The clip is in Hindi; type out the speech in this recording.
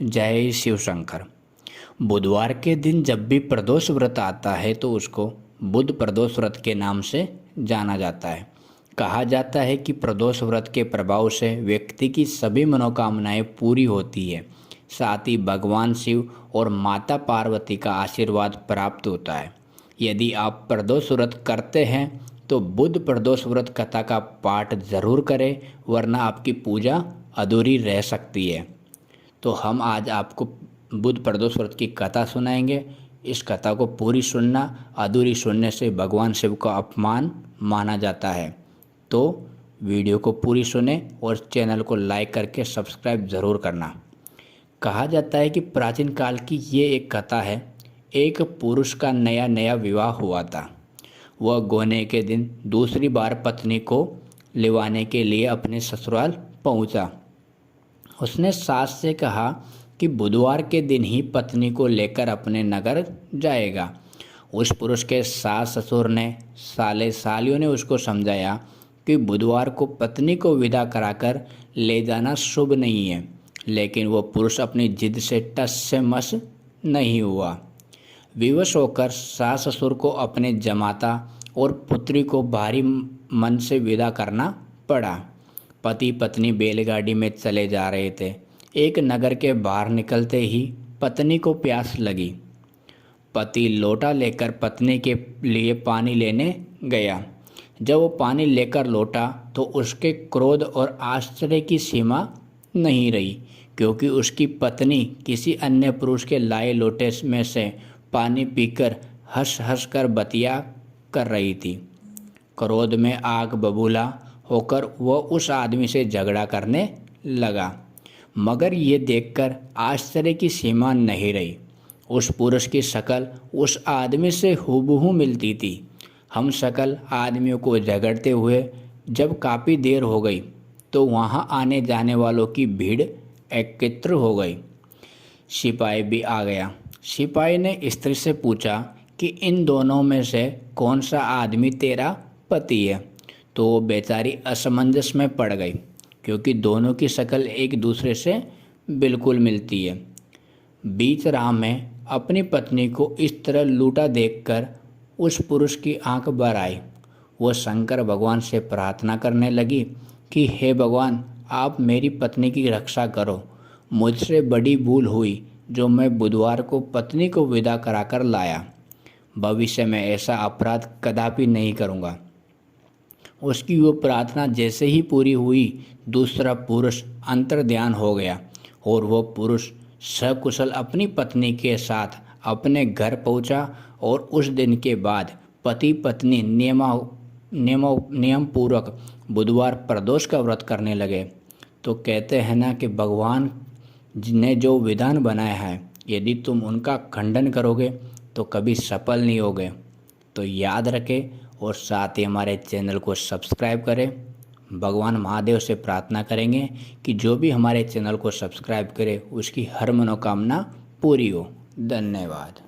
जय शिव शंकर। बुधवार के दिन जब भी प्रदोष व्रत आता है तो उसको बुध प्रदोष व्रत के नाम से जाना जाता है। कहा जाता है कि प्रदोष व्रत के प्रभाव से व्यक्ति की सभी मनोकामनाएं पूरी होती है, साथ ही भगवान शिव और माता पार्वती का आशीर्वाद प्राप्त होता है। यदि आप प्रदोष व्रत करते हैं तो बुध प्रदोष व्रत कथा का पाठ जरूर करें, वरना आपकी पूजा अधूरी रह सकती है। तो हम आज आपको बुध प्रदोष व्रत की कथा सुनाएंगे। इस कथा को पूरी सुनना, अधूरी सुनने से भगवान शिव का अपमान माना जाता है। तो वीडियो को पूरी सुने और चैनल को लाइक करके सब्सक्राइब ज़रूर करना। कहा जाता है कि प्राचीन काल की ये एक कथा है। एक पुरुष का नया विवाह हुआ था। वह गोने के दिन दूसरी बार पत्नी को लिवाने के लिए अपने ससुराल पहुंचा। उसने सास से कहा कि बुधवार के दिन ही पत्नी को लेकर अपने नगर जाएगा। उस पुरुष के सास ससुर ने सालियों ने उसको समझाया कि बुधवार को पत्नी को विदा कराकर ले जाना शुभ नहीं है, लेकिन वो पुरुष अपनी जिद से टस से मस नहीं हुआ। विवश होकर सास ससुर को अपने जमाता और पुत्री को भारी मन से विदा करना पड़ा। पति पत्नी बैलगाड़ी में चले जा रहे थे। एक नगर के बाहर निकलते ही पत्नी को प्यास लगी। पति लोटा लेकर पत्नी के लिए पानी लेने गया। जब वो पानी लेकर लौटा तो उसके क्रोध और आश्चर्य की सीमा नहीं रही, क्योंकि उसकी पत्नी किसी अन्य पुरुष के लाए लोटे में से पानी पीकर हंस हंस कर बतिया कर रही थी। क्रोध में आग बबूला होकर वह उस आदमी से झगड़ा करने लगा, मगर ये देखकर आश्चर्य की सीमा नहीं रही। उस पुरुष की शक्ल उस आदमी से हूबहू मिलती थी। हम शकल आदमियों को झगड़ते हुए जब काफ़ी देर हो गई तो वहाँ आने जाने वालों की भीड़ एकत्र हो गई। सिपाही भी आ गया। सिपाही ने स्त्री से पूछा कि इन दोनों में से कौन सा आदमी तेरा पति है। तो वो बेचारी असमंजस में पड़ गई, क्योंकि दोनों की शक्ल एक दूसरे से बिल्कुल मिलती है। बीच राह में अपनी पत्नी को इस तरह लूटा देखकर उस पुरुष की आंख भर आई। वो शंकर भगवान से प्रार्थना करने लगी कि हे भगवान, आप मेरी पत्नी की रक्षा करो। मुझसे बड़ी भूल हुई जो मैं बुधवार को पत्नी को विदा कराकर लाया। भविष्य में ऐसा अपराध कदापि नहीं करूँगा। उसकी वो प्रार्थना जैसे ही पूरी हुई, दूसरा पुरुष अंतर्ध्यान हो गया और वो पुरुष सकुशल अपनी पत्नी के साथ अपने घर पहुंचा। और उस दिन के बाद पति पत्नी नियम पूर्वक बुधवार प्रदोष का व्रत करने लगे। तो कहते हैं ना कि भगवान ने जो विधान बनाया है, यदि तुम उनका खंडन करोगे तो कभी सफल नहीं होगे। तो याद रखें और साथ ही हमारे चैनल को सब्सक्राइब करें। भगवान महादेव से प्रार्थना करेंगे कि जो भी हमारे चैनल को सब्सक्राइब करे उसकी हर मनोकामना पूरी हो। धन्यवाद।